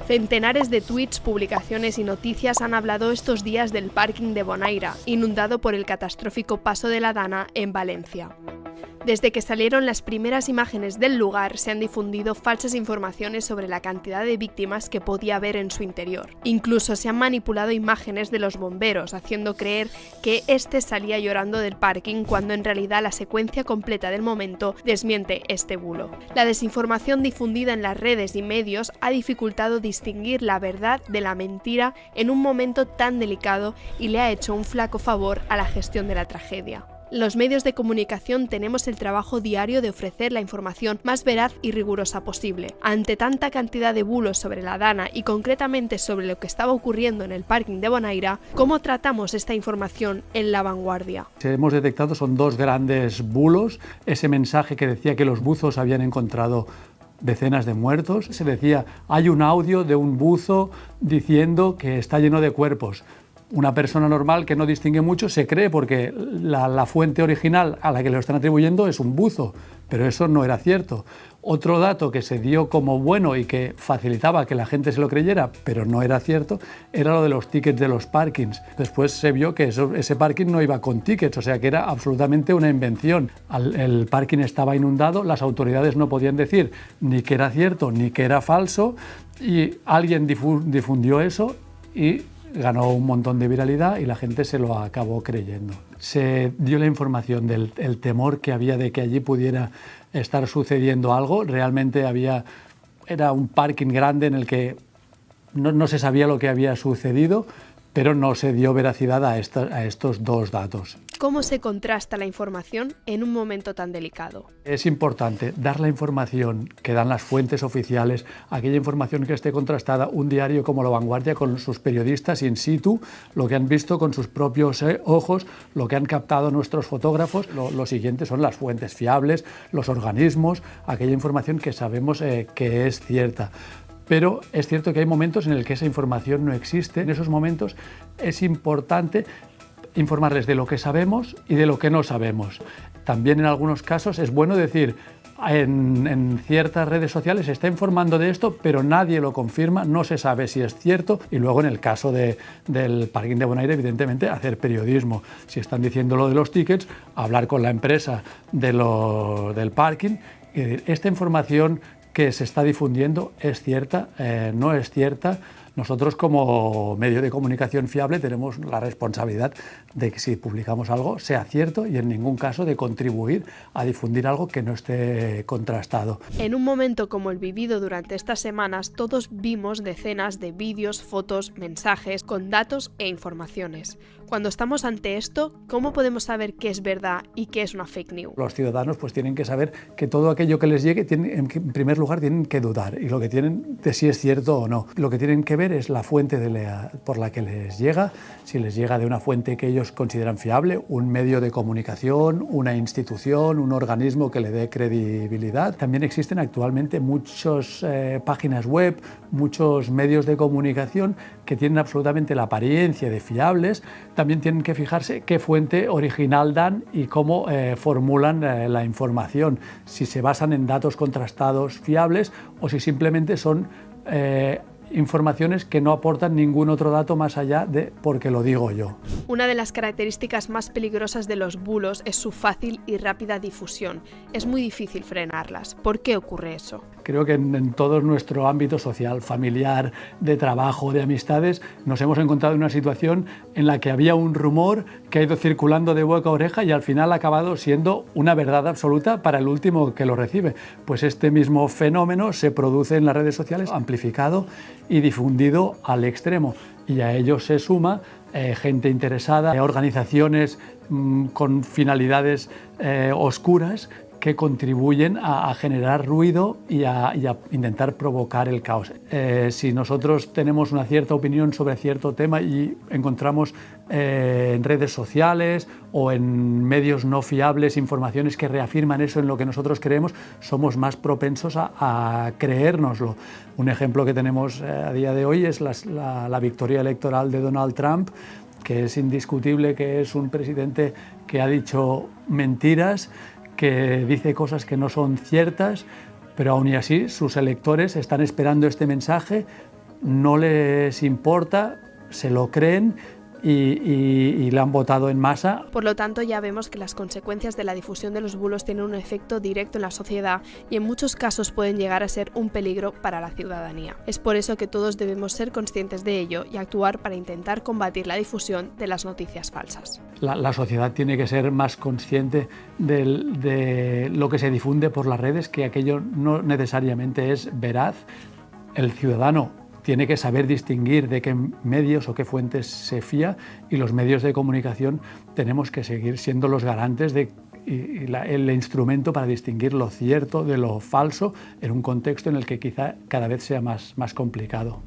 Centenares de tweets, publicaciones y noticias han hablado estos días del parking de Bonaire, inundado por el catastrófico paso de la Dana en Valencia. Desde que salieron las primeras imágenes del lugar, se han difundido falsas informaciones sobre la cantidad de víctimas que podía haber en su interior. Incluso se han manipulado imágenes de los bomberos, haciendo creer que este salía llorando del parking, cuando en realidad la secuencia completa del momento desmiente este bulo. La desinformación difundida en las redes y medios ha dificultado distinguir la verdad de la mentira en un momento tan delicado y le ha hecho un flaco favor a la gestión de la tragedia. Los medios de comunicación tenemos el trabajo diario de ofrecer la información más veraz y rigurosa posible. Ante tanta cantidad de bulos sobre la Dana y concretamente sobre lo que estaba ocurriendo en el parking de Bonaire, ¿cómo tratamos esta información en La Vanguardia? Lo que hemos detectado son dos grandes bulos. Ese mensaje que decía que los buzos habían encontrado decenas de muertos. Se decía, hay un audio de un buzo diciendo que está lleno de cuerpos. Una persona normal que no distingue mucho se cree porque la fuente original a la que lo están atribuyendo es un buzo, pero eso no era cierto. Otro dato que se dio como bueno y que facilitaba que la gente se lo creyera, pero no era cierto, era lo de los tickets de los parkings. Después se vio que ese parking no iba con tickets, o sea que era absolutamente una invención. El parking estaba inundado, las autoridades no podían decir ni que era cierto ni que era falso, y alguien difundió eso y ganó un montón de viralidad y la gente se lo acabó creyendo. Se dio la información del temor que había de que allí pudiera estar sucediendo algo. Realmente era un parking grande en el que no se sabía lo que había sucedido, pero no se dio veracidad a estos dos datos. ¿Cómo se contrasta la información en un momento tan delicado? Es importante dar la información que dan las fuentes oficiales, aquella información que esté contrastada. Un diario como La Vanguardia, con sus periodistas in situ, lo que han visto con sus propios ojos, lo que han captado nuestros fotógrafos. Lo siguiente son las fuentes fiables, los organismos, aquella información que sabemos que es cierta. Pero es cierto que hay momentos en el que esa información no existe. En esos momentos es importante informarles de lo que sabemos y de lo que no sabemos. También en algunos casos es bueno decir, en ciertas redes sociales se está informando de esto, pero nadie lo confirma, no se sabe si es cierto. Y luego en el caso del parking de Bonaire, evidentemente, hacer periodismo. Si están diciendo lo de los tickets, hablar con la empresa del parking y decir, esta información que se está difundiendo es cierta, no es cierta. Nosotros, como medio de comunicación fiable, tenemos la responsabilidad de que si publicamos algo sea cierto y en ningún caso de contribuir a difundir algo que no esté contrastado. En un momento como el vivido durante estas semanas, todos vimos decenas de vídeos, fotos, mensajes con datos e informaciones. Cuando estamos ante esto, ¿cómo podemos saber qué es verdad y qué es una fake news? Los ciudadanos pues tienen que saber que todo aquello que les llegue, en primer lugar, tienen que dudar y lo que tienen de si es cierto o no. Lo que tienen que ver es la fuente por la que les llega, si les llega de una fuente que ellos consideran fiable, un medio de comunicación, una institución, un organismo que le dé credibilidad. También existen actualmente muchas páginas web, muchos medios de comunicación que tienen absolutamente la apariencia de fiables. También tienen que fijarse qué fuente original dan y cómo formulan la información, si se basan en datos contrastados fiables o si simplemente son informaciones que no aportan ningún otro dato más allá de porque lo digo yo. Una de las características más peligrosas de los bulos es su fácil y rápida difusión. Es muy difícil frenarlas. ¿Por qué ocurre eso? Creo que en todo nuestro ámbito social, familiar, de trabajo, de amistades, nos hemos encontrado en una situación en la que había un rumor que ha ido circulando de boca a oreja y al final ha acabado siendo una verdad absoluta para el último que lo recibe. Pues este mismo fenómeno se produce en las redes sociales, amplificado y difundido al extremo. Y a ello se suma gente interesada, organizaciones con finalidades oscuras que contribuyen a generar ruido y a intentar provocar el caos. Si nosotros tenemos una cierta opinión sobre cierto tema y encontramos en redes sociales o en medios no fiables informaciones que reafirman eso en lo que nosotros creemos, somos más propensos a creérnoslo. Un ejemplo que tenemos a día de hoy es la victoria electoral de Donald Trump, que es indiscutible que es un presidente que ha dicho mentiras, que dice cosas que no son ciertas, pero aún y así sus electores están esperando este mensaje, no les importa, se lo creen y le han votado en masa. Por lo tanto, ya vemos que las consecuencias de la difusión de los bulos tienen un efecto directo en la sociedad y en muchos casos pueden llegar a ser un peligro para la ciudadanía. Es por eso que todos debemos ser conscientes de ello y actuar para intentar combatir la difusión de las noticias falsas. La sociedad tiene que ser más consciente de lo que se difunde por las redes, que aquello no necesariamente es veraz. El ciudadano tiene que saber distinguir de qué medios o qué fuentes se fía, y los medios de comunicación tenemos que seguir siendo los garantes el instrumento para distinguir lo cierto de lo falso en un contexto en el que quizá cada vez sea más complicado.